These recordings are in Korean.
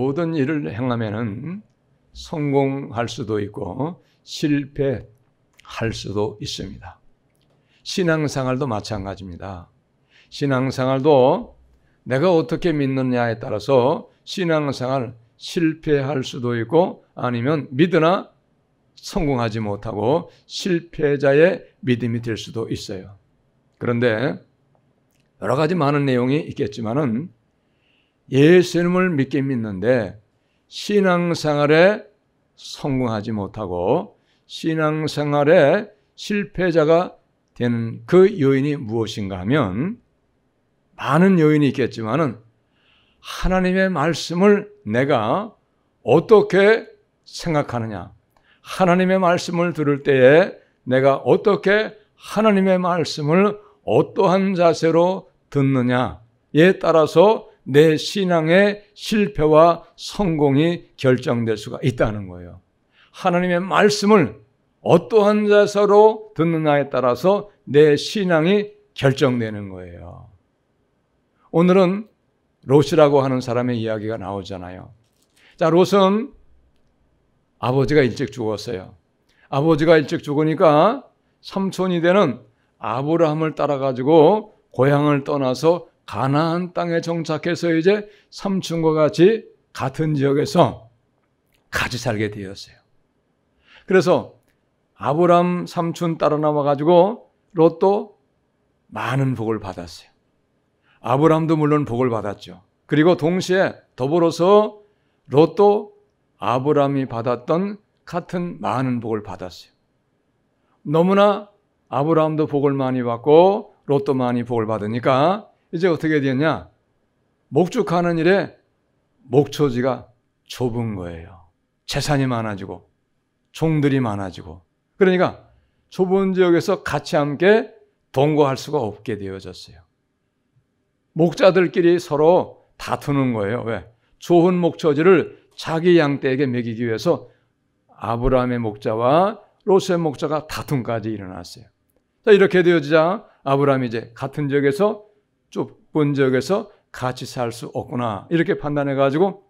모든 일을 행하면은 성공할 수도 있고 실패할 수도 있습니다. 신앙생활도 마찬가지입니다. 신앙생활도 내가 어떻게 믿느냐에 따라서 신앙생활 실패할 수도 있고 아니면 믿으나 성공하지 못하고 실패자의 믿음이 될 수도 있어요. 그런데 여러 가지 많은 내용이 있겠지만은 예수님을 믿긴 믿는데 신앙생활에 성공하지 못하고 신앙생활에 실패자가 되는 그 요인이 무엇인가 하면 많은 요인이 있겠지만은 하나님의 말씀을 내가 어떻게 생각하느냐, 하나님의 말씀을 들을 때에 내가 어떻게 하나님의 말씀을 어떠한 자세로 듣느냐에 따라서 내 신앙의 실패와 성공이 결정될 수가 있다는 거예요. 하나님의 말씀을 어떠한 자세로 듣느냐에 따라서 내 신앙이 결정되는 거예요. 오늘은 롯이라고 하는 사람의 이야기가 나오잖아요. 자, 롯은 아버지가 일찍 죽었어요. 아버지가 일찍 죽으니까 삼촌이 되는 아브라함을 따라가지고 고향을 떠나서 가나안 땅에 정착해서 이제 삼촌과 같이 같은 지역에서 같이 살게 되었어요. 그래서 아브라함 삼촌 따라 나와가지고 롯도 많은 복을 받았어요. 아브라함도 물론 복을 받았죠. 그리고 동시에 더불어서 롯도 아브라함이 받았던 같은 많은 복을 받았어요. 너무나 아브라함도 복을 많이 받고 롯도 많이 복을 받으니까 이제 어떻게 되었냐? 목축하는 일에 목초지가 좁은 거예요. 재산이 많아지고 종들이 많아지고 그러니까 좁은 지역에서 같이 함께 동거할 수가 없게 되어졌어요. 목자들끼리 서로 다투는 거예요. 왜? 좋은 목초지를 자기 양떼에게 먹이기 위해서 아브라함의 목자와 롯의 목자가 다툼까지 일어났어요. 자, 이렇게 되어지자 아브라함이 이제 같은 지역에서 좁은 지역에서 같이 살 수 없구나 이렇게 판단해가지고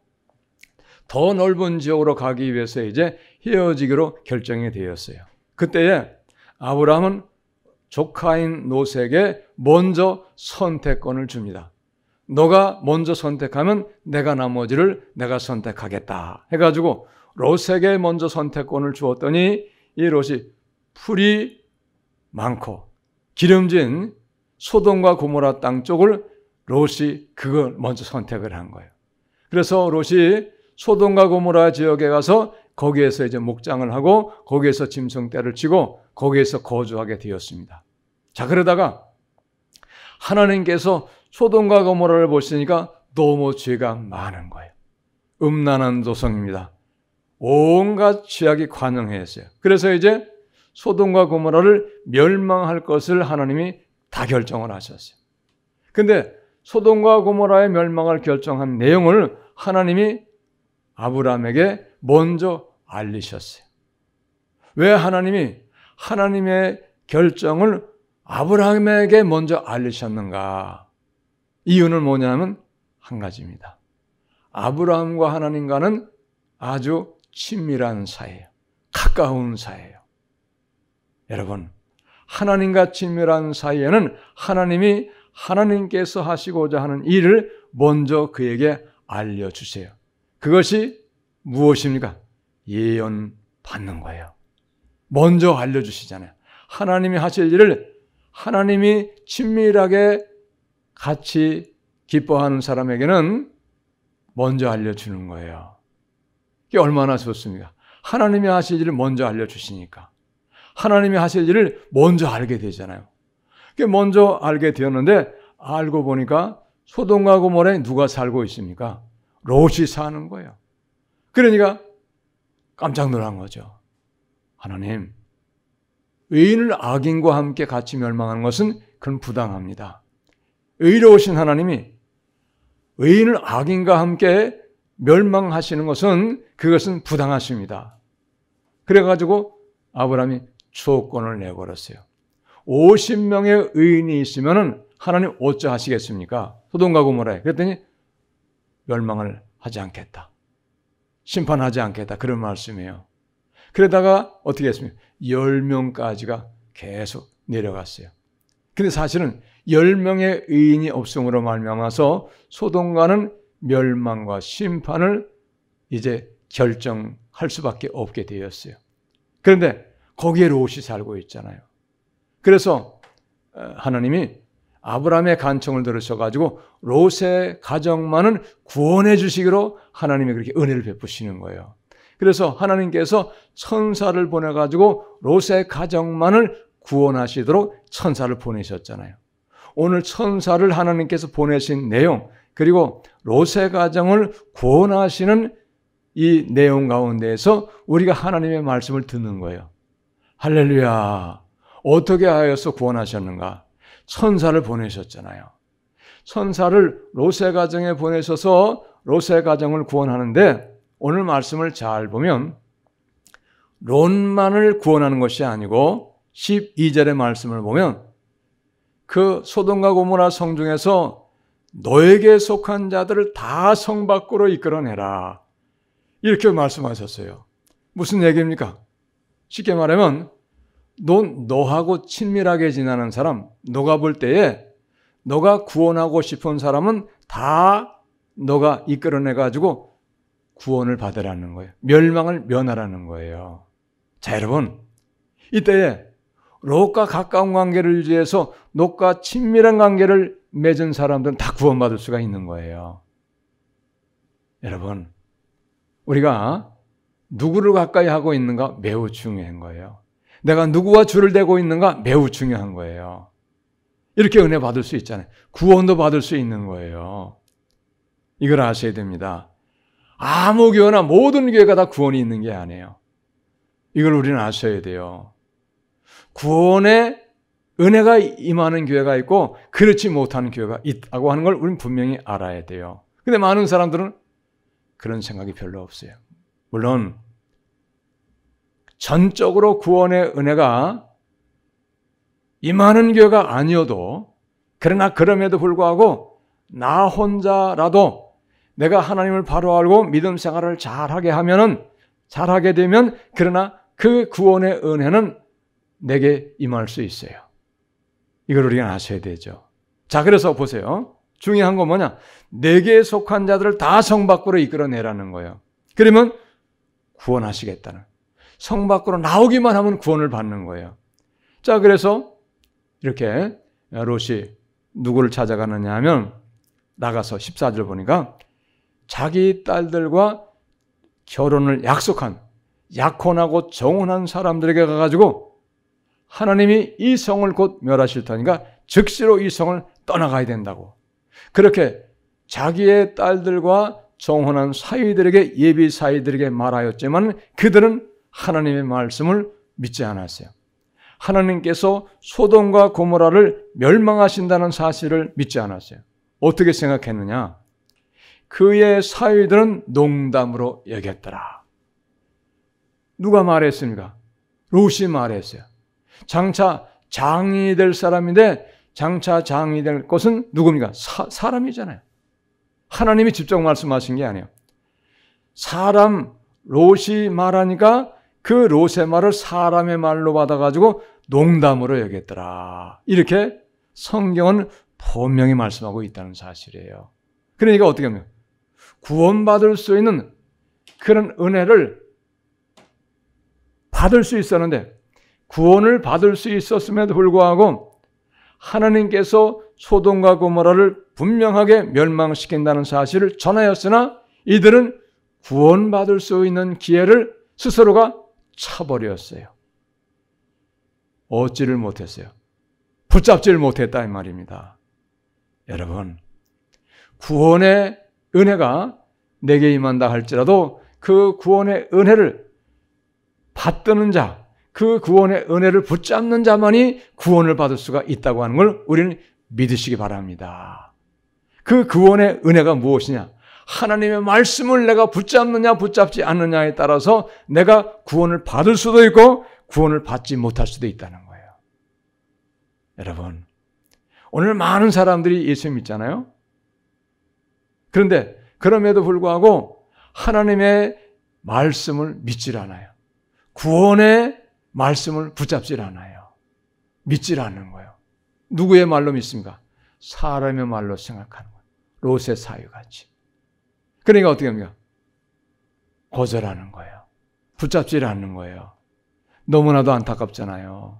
더 넓은 지역으로 가기 위해서 이제 헤어지기로 결정이 되었어요. 그때에 아브라함은 조카인 롯에게 먼저 선택권을 줍니다. 너가 먼저 선택하면 내가 나머지를 내가 선택하겠다 해가지고 롯에게 먼저 선택권을 주었더니 이 롯이 풀이 많고 기름진 소돔과 고모라 땅 쪽을 롯이 그걸 먼저 선택을 한 거예요. 그래서 롯이 소돔과 고모라 지역에 가서 거기에서 이제 목장을 하고 거기에서 짐승떼를 치고 거기에서 거주하게 되었습니다. 자, 그러다가 하나님께서 소돔과 고모라를 보시니까 너무 죄가 많은 거예요. 음란한 도성입니다. 온갖 죄악이 관영했어요. 그래서 이제 소돔과 고모라를 멸망할 것을 하나님이 다 결정을 하셨어요. 근데 소돔과 고모라의 멸망을 결정한 내용을 하나님이 아브라함에게 먼저 알리셨어요. 왜 하나님이 하나님의 결정을 아브라함에게 먼저 알리셨는가? 이유는 뭐냐면 한 가지입니다. 아브라함과 하나님과는 아주 친밀한 사이예요. 가까운 사이예요. 여러분, 하나님과 친밀한 사이에는 하나님이 하나님께서 하시고자 하는 일을 먼저 그에게 알려주세요. 그것이 무엇입니까? 예언 받는 거예요. 먼저 알려주시잖아요. 하나님이 하실 일을 하나님이 친밀하게 같이 기뻐하는 사람에게는 먼저 알려주는 거예요. 이게 얼마나 좋습니까? 하나님이 하실 일을 먼저 알려주시니까. 하나님이 하실 일을 먼저 알게 되잖아요. 먼저 알게 되었는데 알고 보니까 소돔과 고모라에 누가 살고 있습니까? 롯이 사는 거예요. 그러니까 깜짝 놀란 거죠. 하나님, 의인을 악인과 함께 같이 멸망하는 것은 그건 부당합니다. 의로우신 하나님이 의인을 악인과 함께 멸망하시는 것은 그것은 부당하십니다. 그래가지고 아브라함이 조건을 내걸었어요. 50명의 의인이 있으면 하나님 어찌 하시겠습니까? 소돔과 고모라에. 그랬더니 멸망을 하지 않겠다. 심판하지 않겠다. 그런 말씀이에요. 그러다가 어떻게 했습니까? 10명까지가 계속 내려갔어요. 근데 사실은 10명의 의인이 없음으로 말미암아서 소돔과는 멸망과 심판을 이제 결정할 수밖에 없게 되었어요. 그런데 거기에 롯이 살고 있잖아요. 그래서 하나님이 아브라함의 간청을 들으셔가지고 롯의 가정만은 구원해 주시기로 하나님이 그렇게 은혜를 베푸시는 거예요. 그래서 하나님께서 천사를 보내가지고 롯의 가정만을 구원하시도록 천사를 보내셨잖아요. 오늘 천사를 하나님께서 보내신 내용, 그리고 롯의 가정을 구원하시는 이 내용 가운데에서 우리가 하나님의 말씀을 듣는 거예요. 할렐루야. 어떻게 하여서 구원하셨는가? 천사를 보내셨잖아요. 천사를 롯의 가정에 보내셔서 롯의 가정을 구원하는데, 오늘 말씀을 잘 보면 롯만을 구원하는 것이 아니고 12절의 말씀을 보면 그 소돔과 고모라 성 중에서 너에게 속한 자들을 다 성 밖으로 이끌어내라, 이렇게 말씀하셨어요. 무슨 얘기입니까? 쉽게 말하면 너하고 친밀하게 지내는 사람, 너가 볼 때에 너가 구원하고 싶은 사람은 다 너가 이끌어내가지고 구원을 받으라는 거예요. 멸망을 면하라는 거예요. 자, 여러분, 이때에 롯과 가까운 관계를 유지해서 롯과 친밀한 관계를 맺은 사람들은 다 구원받을 수가 있는 거예요. 여러분, 우리가 누구를 가까이 하고 있는가 매우 중요한 거예요. 내가 누구와 줄을 대고 있는가 매우 중요한 거예요. 이렇게 은혜 받을 수 있잖아요. 구원도 받을 수 있는 거예요. 이걸 아셔야 됩니다. 아무 교회나 모든 교회가 다 구원이 있는 게 아니에요. 이걸 우리는 아셔야 돼요. 구원의 은혜가 임하는 교회가 있고 그렇지 못하는 교회가 있다고 하는 걸 우리는 분명히 알아야 돼요. 근데 많은 사람들은 그런 생각이 별로 없어요. 물론 전적으로 구원의 은혜가 임하는 교회가 아니어도, 그러나 그럼에도 불구하고 나 혼자라도 내가 하나님을 바로 알고 믿음 생활을 잘하게 되면, 그러나 그 구원의 은혜는 내게 임할 수 있어요. 이걸 우리가 아셔야 되죠. 자, 그래서 보세요. 중요한 건 뭐냐? 내게 속한 자들을 다 성 밖으로 이끌어내라는 거예요. 그러면 구원하시겠다는, 성 밖으로 나오기만 하면 구원을 받는 거예요. 자, 그래서 이렇게 롯이 누구를 찾아가느냐 하면, 나가서 14절 보니까 자기 딸들과 결혼을 약속한 약혼하고 정혼한 사람들에게 가가지고 하나님이 이 성을 곧 멸하실 테니까 즉시로 이 성을 떠나가야 된다고, 그렇게 자기의 딸들과 정혼한 사위들에게, 예비 사위들에게 말하였지만 그들은 하나님의 말씀을 믿지 않았어요. 하나님께서 소돔과 고모라를 멸망하신다는 사실을 믿지 않았어요. 어떻게 생각했느냐? 그의 사위들은 농담으로 여겼더라. 누가 말했습니까? 롯이 말했어요. 장차 장인이 될 사람인데, 장차 장인이 될 것은 누굽니까? 사람이잖아요. 하나님이 직접 말씀하신 게 아니에요. 사람 롯이 말하니까 그 롯의 말을 사람의 말로 받아가지고 농담으로 여겼더라. 이렇게 성경은 분명히 말씀하고 있다는 사실이에요. 그러니까 어떻게 합니까? 구원받을 수 있는 그런 은혜를 받을 수 있었는데, 구원을 받을 수 있었음에도 불구하고 하나님께서 소돔과 고모라를 분명하게 멸망시킨다는 사실을 전하였으나 이들은 구원받을 수 있는 기회를 스스로가 차버렸어요. 얻지를 못했어요. 붙잡지를 못했다 이 말입니다. 여러분, 구원의 은혜가 내게 임한다 할지라도 그 구원의 은혜를 받드는 자, 그 구원의 은혜를 붙잡는 자만이 구원을 받을 수가 있다고 하는 걸 우리는 믿으시기 바랍니다. 그 구원의 은혜가 무엇이냐? 하나님의 말씀을 내가 붙잡느냐 붙잡지 않느냐에 따라서 내가 구원을 받을 수도 있고 구원을 받지 못할 수도 있다는 거예요. 여러분, 오늘 많은 사람들이 예수 믿잖아요. 그런데 그럼에도 불구하고 하나님의 말씀을 믿질 않아요. 구원의 말씀을 붙잡질 않아요. 믿질 않는 거예요. 누구의 말로 믿습니까? 사람의 말로 생각하는 거예요. 롯의 사유같이. 그러니까 어떻게 합니까? 거절하는 거예요. 붙잡질 않는 거예요. 너무나도 안타깝잖아요.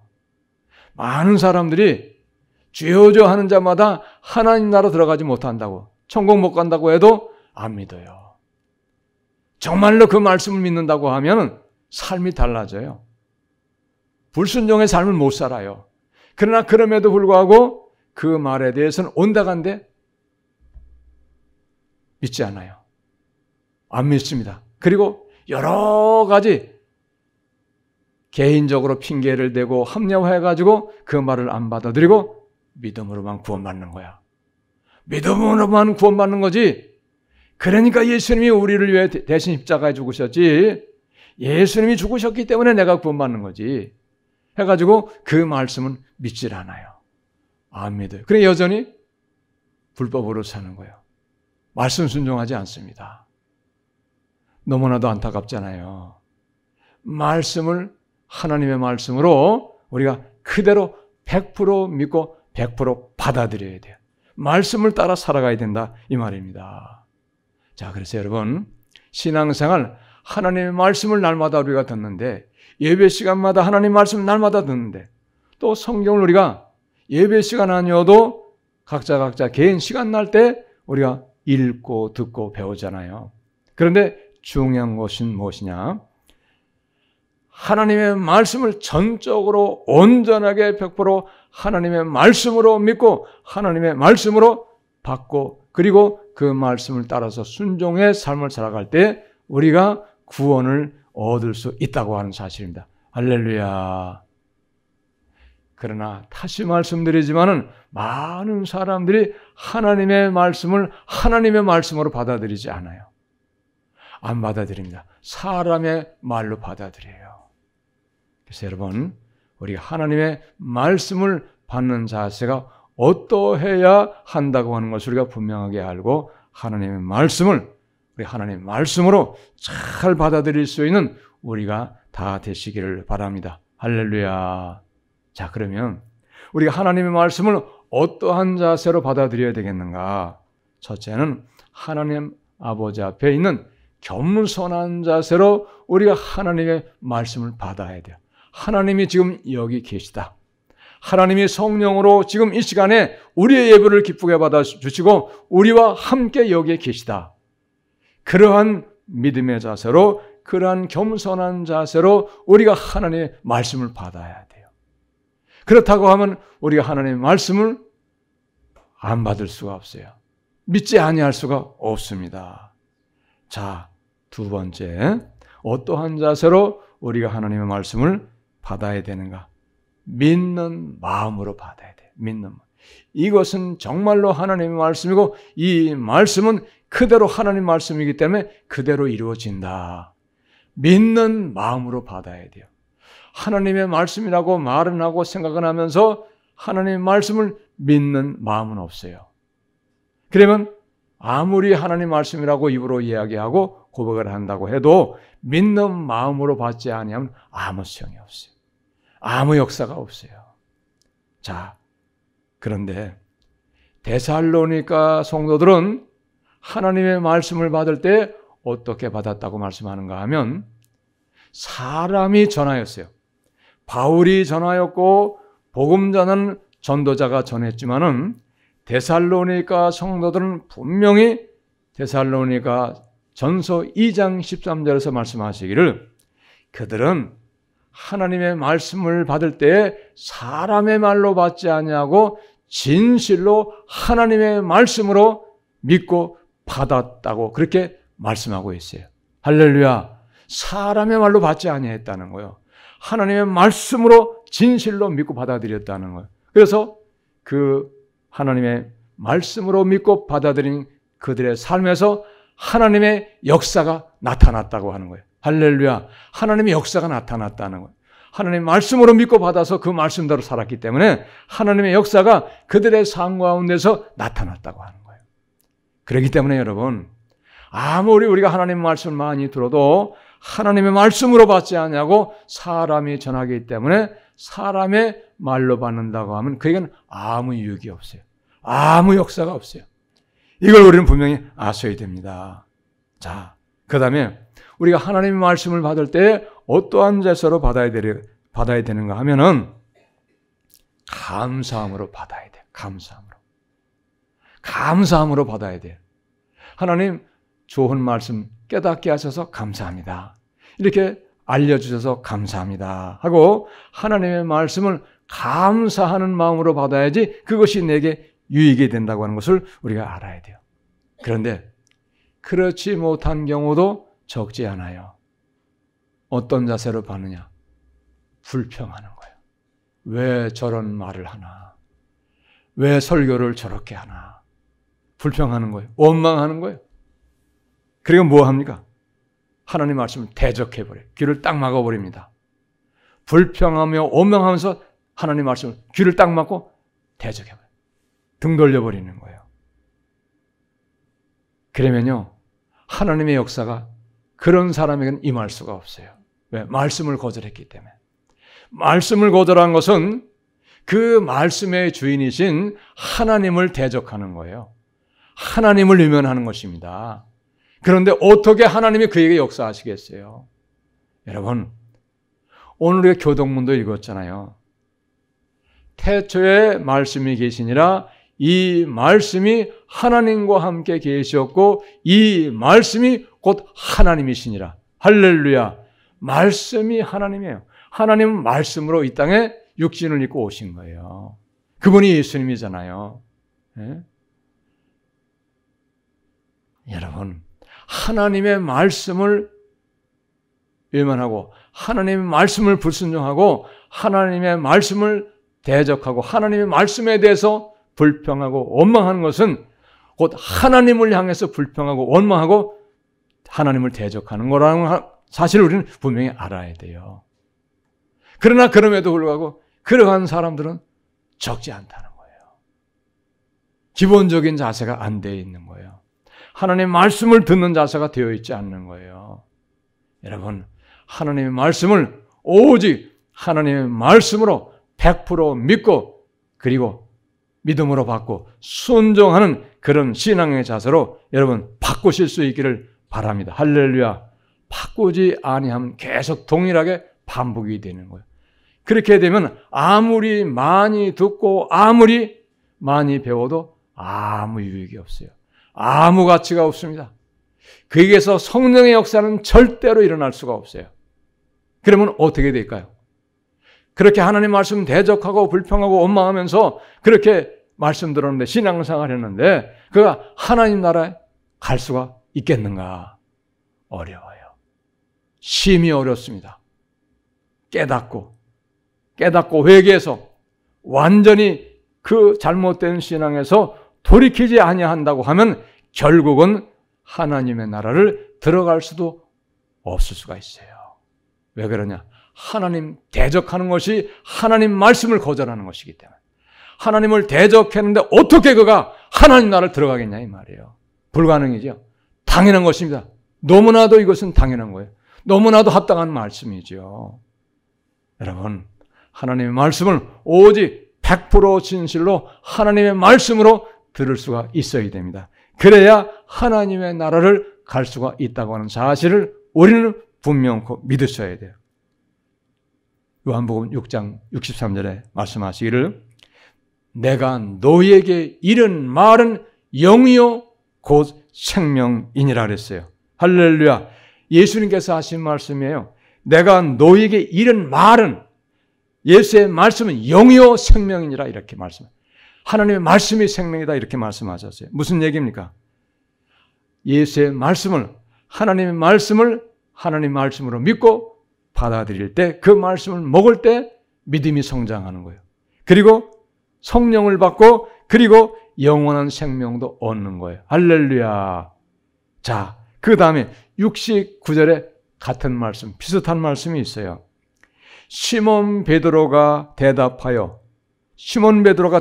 많은 사람들이 죄어져 하는 자마다 하나님 나라 들어가지 못한다고, 천국 못 간다고 해도 안 믿어요. 정말로 그 말씀을 믿는다고 하면 삶이 달라져요. 불순종의 삶을 못 살아요. 그러나 그럼에도 불구하고 그 말에 대해서는 온다간데 믿지 않아요. 안 믿습니다. 그리고 여러 가지 개인적으로 핑계를 대고 합리화해가지고 그 말을 안 받아들이고 믿음으로만 구원받는 거야. 믿음으로만 구원받는 거지. 그러니까 예수님이 우리를 위해 대신 십자가에 죽으셨지. 예수님이 죽으셨기 때문에 내가 구원받는 거지. 해가지고 그 말씀은 믿질 않아요. 안 믿어요. 그래 여전히 불법으로 사는 거예요. 말씀 순종하지 않습니다. 너무나도 안타깝잖아요. 말씀을 하나님의 말씀으로 우리가 그대로 100% 믿고 100% 받아들여야 돼요. 말씀을 따라 살아가야 된다 이 말입니다. 자, 그래서 여러분 신앙생활 하나님의 말씀을 날마다 우리가 듣는데 예배 시간마다 하나님 말씀 날마다 듣는데 또 성경을 우리가 예배 시간 아니어도 각자 개인 시간 날 때 우리가 읽고 듣고 배우잖아요. 그런데 중요한 것은 무엇이냐? 하나님의 말씀을 전적으로 온전하게 100% 하나님의 말씀으로 믿고 하나님의 말씀으로 받고 그리고 그 말씀을 따라서 순종의 삶을 살아갈 때 우리가 구원을 얻을 수 있다고 하는 사실입니다. 할렐루야. 그러나 다시 말씀드리지만은 많은 사람들이 하나님의 말씀을 하나님의 말씀으로 받아들이지 않아요. 안 받아들입니다. 사람의 말로 받아들여요. 그래서 여러분, 우리가 하나님의 말씀을 받는 자세가 어떠해야 한다고 하는 것을 우리가 분명하게 알고 하나님의 말씀을 우리 하나님의 말씀으로 잘 받아들일 수 있는 우리가 다 되시기를 바랍니다. 할렐루야. 자, 그러면 우리가 하나님의 말씀을 어떠한 자세로 받아들여야 되겠는가? 첫째는 하나님 아버지 앞에 있는 겸손한 자세로 우리가 하나님의 말씀을 받아야 돼요. 하나님이 지금 여기 계시다. 하나님이 성령으로 지금 이 시간에 우리의 예배를 기쁘게 받아주시고 우리와 함께 여기에 계시다. 그러한 믿음의 자세로 그러한 겸손한 자세로 우리가 하나님의 말씀을 받아야 돼요. 그렇다고 하면 우리가 하나님의 말씀을 안 받을 수가 없어요. 믿지 아니할 수가 없습니다. 자, 두 번째, 어떠한 자세로 우리가 하나님의 말씀을 받아야 되는가? 믿는 마음으로 받아야 돼요. 믿는 마음. 이것은 정말로 하나님의 말씀이고 이 말씀은 그대로 하나님 말씀이기 때문에 그대로 이루어진다. 믿는 마음으로 받아야 돼요. 하나님의 말씀이라고 말은 하고 생각은 하면서 하나님의 말씀을 믿는 마음은 없어요. 그러면 아무리 하나님 말씀이라고 입으로 이야기하고 고백을 한다고 해도 믿는 마음으로 받지 아니하면 아무 소용이 없어요. 아무 역사가 없어요. 자, 그런데 데살로니가 성도들은 하나님의 말씀을 받을 때 어떻게 받았다고 말씀하는가 하면 사람이 전하였어요. 바울이 전하였고 복음 전하는 전도자가 전했지만은 데살로니가 성도들은 분명히 데살로니가 전서 2장 13절에서 말씀하시기를 그들은 하나님의 말씀을 받을 때 사람의 말로 받지 아니하고 진실로 하나님의 말씀으로 믿고 받았다고 그렇게 말씀하고 있어요. 할렐루야. 사람의 말로 받지 아니했다는 거예요. 하나님의 말씀으로 진실로 믿고 받아들였다는 거예요. 그래서 그 하나님의 말씀으로 믿고 받아들인 그들의 삶에서 하나님의 역사가 나타났다고 하는 거예요. 할렐루야. 하나님의 역사가 나타났다는 거예요. 하나님의 말씀으로 믿고 받아서 그 말씀대로 살았기 때문에 하나님의 역사가 그들의 삶 가운데서 나타났다고 하는 거예요. 그렇기 때문에 여러분, 아무리 우리가 하나님의 말씀을 많이 들어도 하나님의 말씀으로 받지 않냐고 사람이 전하기 때문에 사람의 말로 받는다고 하면 그에게는 아무 유익이 없어요. 아무 역사가 없어요. 이걸 우리는 분명히 아셔야 됩니다. 자, 그 다음에 우리가 하나님의 말씀을 받을 때 어떠한 제사로 받아야 되는가 하면은 감사함으로 받아야 돼요. 감사함으로 받아야 돼요. 하나님 좋은 말씀 깨닫게 하셔서 감사합니다. 이렇게 알려주셔서 감사합니다 하고 하나님의 말씀을 감사하는 마음으로 받아야지 그것이 내게 유익이 된다고 하는 것을 우리가 알아야 돼요. 그런데 그렇지 못한 경우도 적지 않아요. 어떤 자세로 받느냐? 불평하는 거예요. 왜 저런 말을 하나? 왜 설교를 저렇게 하나? 불평하는 거예요. 원망하는 거예요. 그리고 뭐 합니까? 하나님 말씀을 대적해버려요. 귀를 딱 막아버립니다. 불평하며 원망하면서 하나님 말씀을 귀를 딱 막고 대적해버려요. 등 돌려버리는 거예요. 그러면요, 하나님의 역사가 그런 사람에게는 임할 수가 없어요. 왜? 말씀을 거절했기 때문에. 말씀을 거절한 것은 그 말씀의 주인이신 하나님을 대적하는 거예요. 하나님을 외면하는 것입니다. 그런데 어떻게 하나님이 그에게 역사하시겠어요? 여러분, 오늘 우리가 교동문도 읽었잖아요. 태초에 말씀이 계시니라 이 말씀이 하나님과 함께 계셨고 이 말씀이 곧 하나님이시니라. 할렐루야. 말씀이 하나님이에요. 하나님은 말씀으로 이 땅에 육신을 입고 오신 거예요. 그분이 예수님이잖아요. 네? 여러분, 하나님의 말씀을 외면하고 하나님의 말씀을 불순종하고 하나님의 말씀을 대적하고 하나님의 말씀에 대해서 불평하고 원망하는 것은 곧 하나님을 향해서 불평하고 원망하고 하나님을 대적하는 거라는 사실을 우리는 분명히 알아야 돼요. 그러나 그럼에도 불구하고 그러한 사람들은 적지 않다는 거예요. 기본적인 자세가 안 되어 있는 거예요. 하나님의 말씀을 듣는 자세가 되어 있지 않는 거예요. 여러분, 하나님의 말씀을 오직 하나님의 말씀으로 100% 믿고 그리고 믿음으로 받고 순종하는 그런 신앙의 자세로 여러분 바꾸실 수 있기를 바랍니다. 할렐루야. 바꾸지 아니하면 계속 동일하게 반복이 되는 거예요. 그렇게 되면 아무리 많이 듣고 아무리 많이 배워도 아무 유익이 없어요. 아무 가치가 없습니다. 거기에서 성령의 역사는 절대로 일어날 수가 없어요. 그러면 어떻게 될까요? 그렇게 하나님 말씀 대적하고 불평하고 원망하면서 그렇게 말씀 들었는데 신앙생활 했는데 그가 하나님 나라에 갈 수가 있겠는가? 어려워요. 심히 어렵습니다. 깨닫고 회개해서 완전히 그 잘못된 신앙에서 돌이키지 아니한다고 하면 결국은 하나님의 나라를 들어갈 수도 없을 수가 있어요. 왜 그러냐? 하나님 대적하는 것이 하나님 말씀을 거절하는 것이기 때문에. 하나님을 대적했는데 어떻게 그가 하나님 나라를 들어가겠냐 이 말이에요. 불가능이죠. 당연한 것입니다. 너무나도 이것은 당연한 거예요. 너무나도 합당한 말씀이죠. 여러분, 하나님의 말씀을 오직 100% 진실로 하나님의 말씀으로 들을 수가 있어야 됩니다. 그래야 하나님의 나라를 갈 수가 있다고 하는 사실을 우리는 분명히 믿으셔야 돼요. 요한복음 6장 63절에 말씀하시기를 내가 너희에게 이른 말은 영이요 곧 생명이니라 그랬어요. 할렐루야. 예수님께서 하신 말씀이에요. 내가 너희에게 이른 말은 예수의 말씀은 영이요 생명이니라 이렇게 말씀해요. 하나님의 말씀이 생명이다 이렇게 말씀하셨어요. 무슨 얘기입니까? 예수의 말씀을 하나님의 말씀을 하나님 말씀으로 믿고 받아들일 때 그 말씀을 먹을 때 믿음이 성장하는 거예요. 그리고 성령을 받고 그리고 영원한 생명도 얻는 거예요. 할렐루야. 자, 그 다음에 69절에 같은 말씀, 비슷한 말씀이 있어요. 시몬 베드로가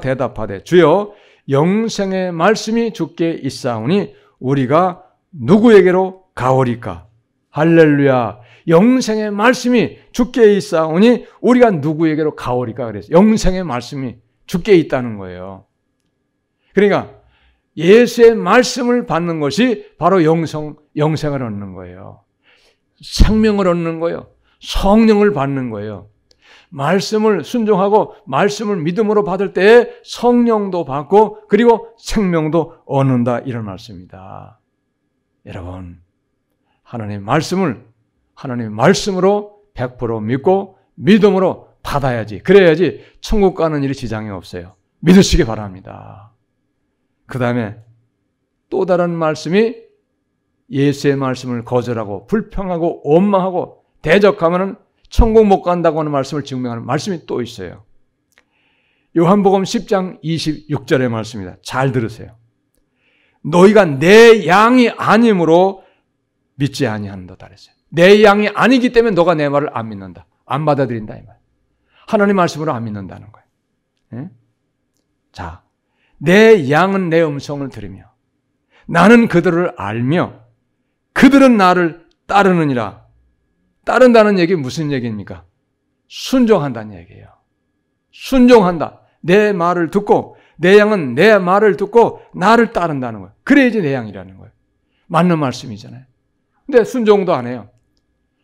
대답하되 주여 영생의 말씀이 주께 있사오니 우리가 누구에게로 가오리까? 할렐루야. 영생의 말씀이 주께 있사오니 우리가 누구에게로 가오리까 그랬어요. 영생의 말씀이 주께 있다는 거예요. 그러니까 예수의 말씀을 받는 것이 바로 영생을 얻는 거예요. 생명을 얻는 거예요. 성령을 받는 거예요. 말씀을 순종하고 말씀을 믿음으로 받을 때에 성령도 받고 그리고 생명도 얻는다 이런 말씀입니다. 여러분, 하나님의 말씀으로 100% 믿고 믿음으로 받아야지. 그래야지 천국 가는 일이 지장이 없어요. 믿으시기 바랍니다. 그 다음에 또 다른 말씀이 예수의 말씀을 거절하고 불평하고 원망하고 대적하면 천국 못 간다고 하는 말씀을 증명하는 말씀이 또 있어요. 요한복음 10장 26절의 말씀입니다. 잘 들으세요. 너희가 내 양이 아니므로 믿지 아니한다 그랬어요. 내 양이 아니기 때문에 너가 내 말을 안 믿는다. 안 받아들인다 이 말. 하나님 말씀으로 안 믿는다는 거예요. 네? 자, 내 양은 내 음성을 들으며 나는 그들을 알며 그들은 나를 따르느니라. 따른다는 얘기 무슨 얘기입니까? 순종한다는 얘기예요. 순종한다. 내 말을 듣고 내 양은 내 말을 듣고 나를 따른다는 거예요. 그래야지 내 양이라는 거예요. 맞는 말씀이잖아요. 근데 순종도 안 해요.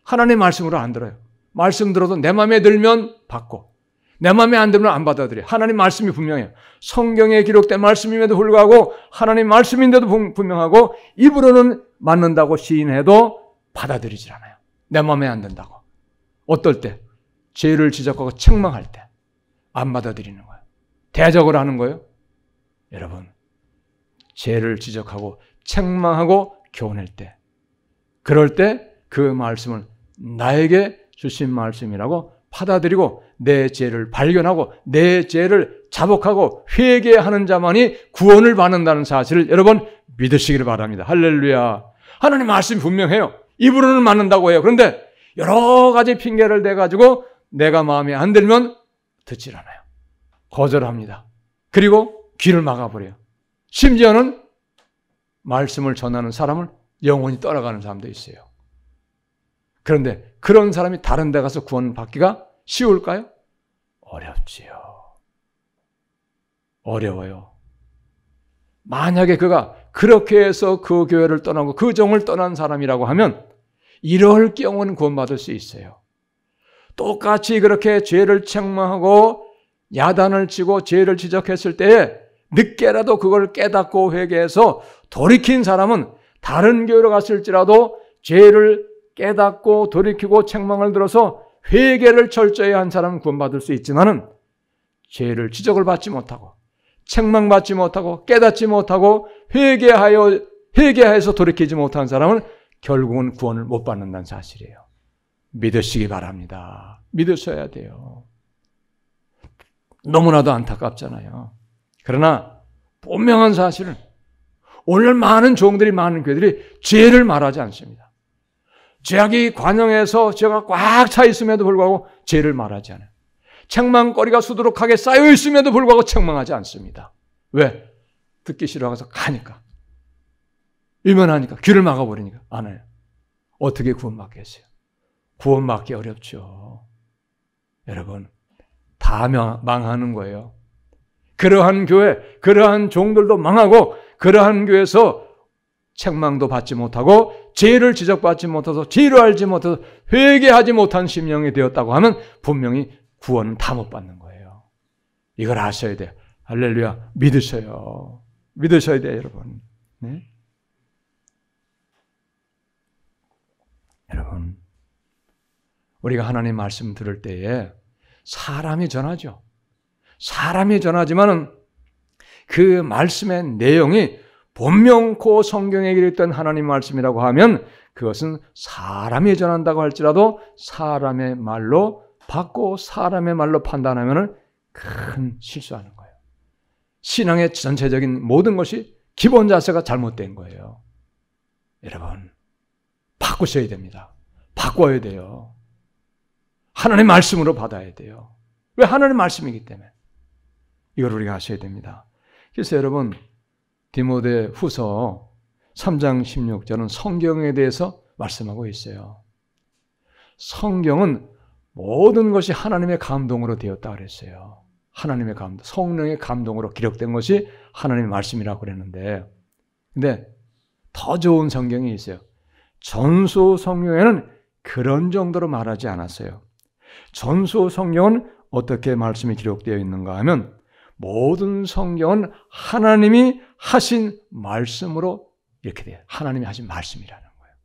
하나님 말씀으로 안 들어요. 말씀 들어도 내 마음에 들면 받고 내 마음에 안 들면 안 받아들여요. 하나님 말씀이 분명해요. 성경에 기록된 말씀임에도 불구하고 하나님 말씀인데도 분명하고 입으로는 맞는다고 시인해도 받아들이질 않아요. 내 마음에 안 든다고. 어떨 때? 죄를 지적하고 책망할 때 안 받아들이는 거예요. 대적을 하는 거예요. 여러분, 죄를 지적하고 책망하고 교훈할 때 그럴 때 그 말씀을 나에게 주신 말씀이라고 받아들이고 내 죄를 발견하고 내 죄를 자복하고 회개하는 자만이 구원을 받는다는 사실을 여러분 믿으시기를 바랍니다. 할렐루야. 하나님 말씀이 분명해요. 입으로는 맞는다고 해요. 그런데 여러 가지 핑계를 대가지고 내가 마음에 안 들면 듣질 않아요. 거절합니다. 그리고 귀를 막아버려요. 심지어는 말씀을 전하는 사람을 영원히 떠나가는 사람도 있어요. 그런데 그런 사람이 다른 데 가서 구원받기가 쉬울까요? 어렵지요. 어려워요. 만약에 그가 그렇게 해서 그 교회를 떠나고 그 종을 떠난 사람이라고 하면 이럴 경우는 구원받을 수 있어요. 똑같이 그렇게 죄를 책망하고 야단을 치고 죄를 지적했을 때에 늦게라도 그걸 깨닫고 회개해서 돌이킨 사람은 다른 교회로 갔을지라도 죄를 깨닫고 돌이키고 책망을 들어서 회개를 철저히 한 사람은 구원받을 수 있지만은 죄를 지적을 받지 못하고 책망받지 못하고 깨닫지 못하고 회개하여서 돌이키지 못한 사람은 결국은 구원을 못 받는다는 사실이에요. 믿으시기 바랍니다. 믿으셔야 돼요. 너무나도 안타깝잖아요. 그러나 분명한 사실은 오늘 많은 종들이 많은 교회들이 죄를 말하지 않습니다. 죄악이 관영해서 죄가 꽉 차 있음에도 불구하고 죄를 말하지 않아요. 책망거리가 수두룩하게 쌓여 있음에도 불구하고 책망하지 않습니다. 왜? 듣기 싫어서 가니까. 위면하니까. 귀를 막아버리니까. 안 해요. 어떻게 구원받겠어요? 구원받기 어렵죠. 여러분, 다 망하는 거예요. 그러한 교회, 그러한 종들도 망하고 그러한 교회에서 책망도 받지 못하고 죄를 지적받지 못해서 죄를 알지 못해서 회개하지 못한 심령이 되었다고 하면 분명히 구원은 다 못 받는 거예요. 이걸 아셔야 돼요. 할렐루야. 믿으셔요. 믿으셔야 돼요, 여러분. 네? 여러분, 우리가 하나님 말씀 들을 때에 사람이 전하죠. 사람이 전하지만은 그 말씀의 내용이 본명코 성경에 기록된 하나님 말씀이라고 하면 그것은 사람이 전한다고 할지라도 사람의 말로 받고 사람의 말로 판단하면 큰 실수하는 거예요. 신앙의 전체적인 모든 것이 기본 자세가 잘못된 거예요. 여러분, 바꾸셔야 됩니다. 바꿔야 돼요. 하나님 말씀으로 받아야 돼요. 왜? 하나님 말씀이기 때문에. 이걸 우리가 아셔야 됩니다. 그래서 여러분, 디모데 후서 3장 16절은 성경에 대해서 말씀하고 있어요. 성경은 모든 것이 하나님의 감동으로 되었다 그랬어요. 하나님의 감동, 성령의 감동으로 기록된 것이 하나님의 말씀이라고 그랬는데, 근데 더 좋은 성경이 있어요. 전소 성경에는 그런 정도로 말하지 않았어요. 전소 성경은 어떻게 말씀이 기록되어 있는가 하면 모든 성경은 하나님이 하신 말씀으로 이렇게 돼요. 하나님이 하신 말씀이라는 거예요.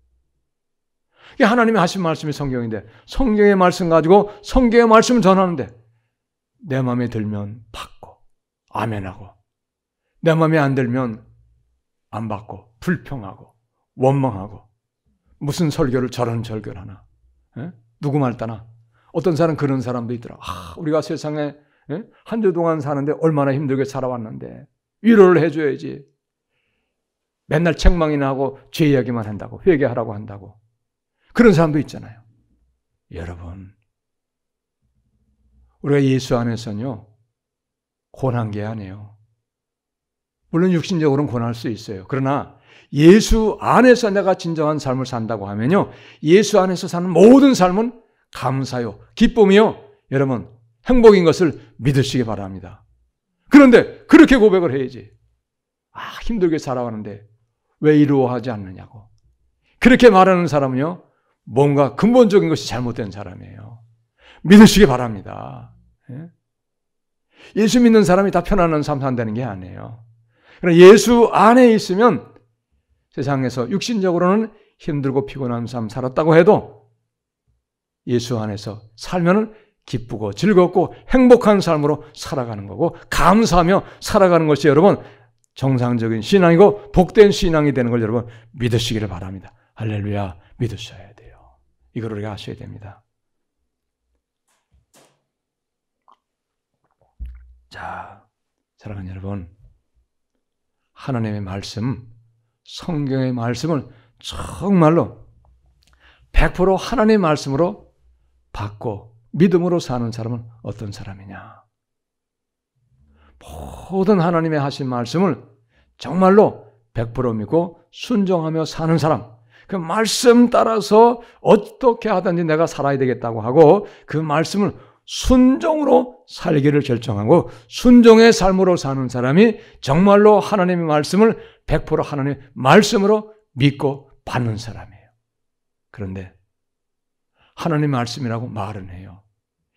이게 하나님이 하신 말씀이 성경인데 성경의 말씀 가지고 성경의 말씀을 전하는데 내 마음에 들면 받고 아멘하고 내 마음에 안 들면 안 받고 불평하고 원망하고 무슨 설교를 저런 설교를 하나 누구 말 따나 어떤 사람 그런 사람도 있더라. 우리가 세상에 한 주 동안 사는데 얼마나 힘들게 살아왔는데 위로를 해줘야지. 맨날 책망이나 하고 죄 이야기만 한다고 회개하라고 한다고 그런 사람도 있잖아요. 여러분 우리가 예수 안에서는요 고난 게 아니에요. 물론 육신적으로는 고난할 수 있어요. 그러나 예수 안에서 내가 진정한 삶을 산다고 하면요 예수 안에서 사는 모든 삶은 감사요 기쁨이요 여러분 행복인 것을 믿으시기 바랍니다. 그런데 그렇게 고백을 해야지. 힘들게 살아왔는데 왜 이루어하지 않느냐고. 그렇게 말하는 사람은요 뭔가 근본적인 것이 잘못된 사람이에요. 믿으시기 바랍니다. 예수 믿는 사람이 다 편안한 삶 산다는 게 아니에요. 그러나 예수 안에 있으면 세상에서 육신적으로는 힘들고 피곤한 삶 살았다고 해도 예수 안에서 살면은 기쁘고 즐겁고 행복한 삶으로 살아가는 거고 감사하며 살아가는 것이 여러분 정상적인 신앙이고 복된 신앙이 되는 걸 여러분 믿으시기를 바랍니다. 할렐루야 믿으셔야 돼요. 이걸 우리가 하셔야 됩니다. 자, 사랑하는 여러분 하나님의 말씀 성경의 말씀을 정말로 100% 하나님의 말씀으로 받고 믿음으로 사는 사람은 어떤 사람이냐? 모든 하나님의 하신 말씀을 정말로 100% 믿고 순종하며 사는 사람, 그 말씀 따라서 어떻게 하든지 내가 살아야 되겠다고 하고 그 말씀을 순종으로 살기를 결정하고 순종의 삶으로 사는 사람이 정말로 하나님의 말씀을 100% 하나님의 말씀으로 믿고 받는 사람이에요. 그런데 하나님 말씀이라고 말은 해요.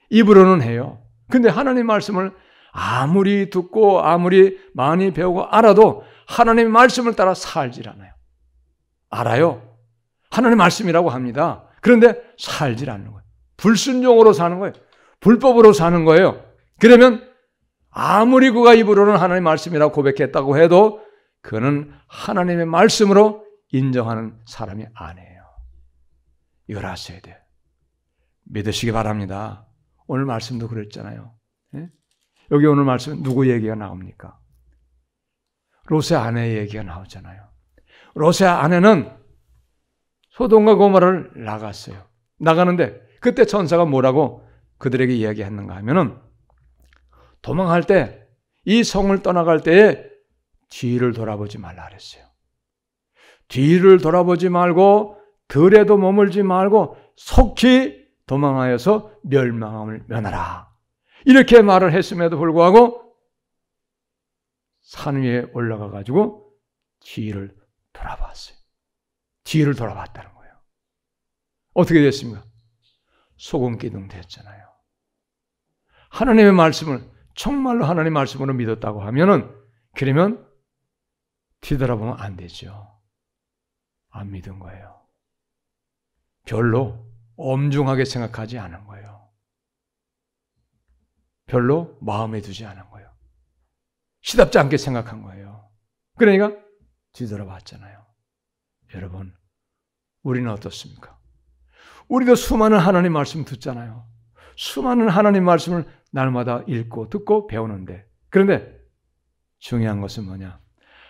입으로는 해요. 근데 하나님 말씀을 아무리 듣고 아무리 많이 배우고 알아도 하나님 말씀을 따라 살질 않아요. 알아요. 하나님 말씀이라고 합니다. 그런데 살질 않는 거예요. 불순종으로 사는 거예요. 불법으로 사는 거예요. 그러면 아무리 그가 입으로는 하나님 말씀이라고 고백했다고 해도 그는 하나님의 말씀으로 인정하는 사람이 아니에요. 이걸 아셔야 돼요. 믿으시기 바랍니다. 오늘 말씀도 그랬잖아요. 여기 오늘 말씀은 누구 얘기가 나옵니까? 롯의 아내 얘기가 나오잖아요. 롯의 아내는 소돔과 고모라를 나갔어요. 나가는데 그때 천사가 뭐라고 그들에게 이야기했는가 하면은 도망할 때 이 성을 떠나갈 때에 뒤를 돌아보지 말라 그랬어요. 뒤를 돌아보지 말고 들에도 머물지 말고 속히 도망하여서 멸망함을 면하라. 이렇게 말을 했음에도 불구하고 산 위에 올라가 가지고 뒤를 돌아봤어요. 뒤를 돌아봤다는 거예요. 어떻게 됐습니까? 소금기둥 됐잖아요. 하나님의 말씀을 정말로 하나님의 말씀으로 믿었다고 하면은 그러면 뒤돌아보면 안 되죠. 안 믿은 거예요. 별로 엄중하게 생각하지 않은 거예요. 별로 마음에 두지 않은 거예요. 시답지 않게 생각한 거예요. 그러니까 뒤돌아봤잖아요. 여러분, 우리는 어떻습니까? 우리도 수많은 하나님 말씀 듣잖아요. 수많은 하나님 말씀을 날마다 읽고 듣고 배우는데 그런데 중요한 것은 뭐냐?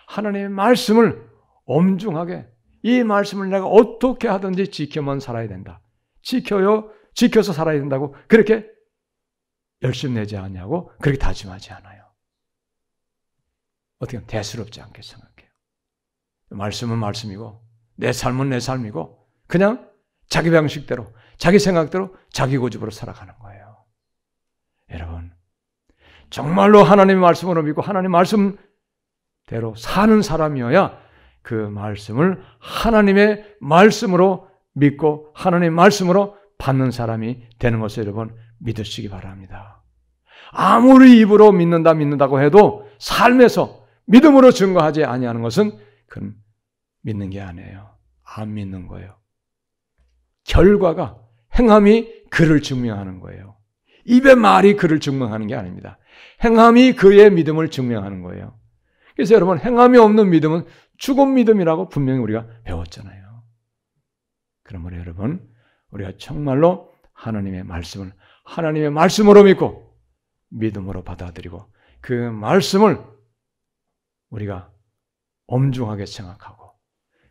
하나님의 말씀을 엄중하게 이 말씀을 내가 어떻게 하든지 지켜만 살아야 된다. 지켜서 살아야 된다고 그렇게 열심 내지 않냐고 그렇게 다짐하지 않아요. 어떻게 대수롭지 않게 생각해요. 말씀은 말씀이고 내 삶은 내 삶이고 그냥 자기 방식대로 자기 생각대로 자기 고집으로 살아가는 거예요. 여러분, 정말로 하나님의 말씀으로 믿고 하나님 말씀대로 사는 사람이어야 그 말씀을 하나님의 말씀으로 믿고 하나님의 말씀으로 받는 사람이 되는 것을 여러분 믿으시기 바랍니다. 아무리 입으로 믿는다고 해도 삶에서 믿음으로 증거하지 아니하는 것은 그건 믿는 게 아니에요. 안 믿는 거예요. 결과가 행함이 그를 증명하는 거예요. 입의 말이 그를 증명하는 게 아닙니다. 행함이 그의 믿음을 증명하는 거예요. 그래서 여러분 행함이 없는 믿음은 죽은 믿음이라고 분명히 우리가 배웠잖아요. 그러므로 여러분 우리가 정말로 하나님의 말씀을 하나님의 말씀으로 믿고 믿음으로 받아들이고 그 말씀을 우리가 엄중하게 생각하고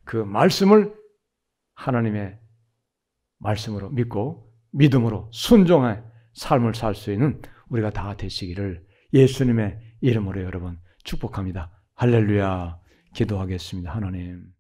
그 말씀을 하나님의 말씀으로 믿고 믿음으로 순종의 삶을 살 수 있는 우리가 다 되시기를 예수님의 이름으로 여러분 축복합니다. 할렐루야. 기도하겠습니다. 하나님.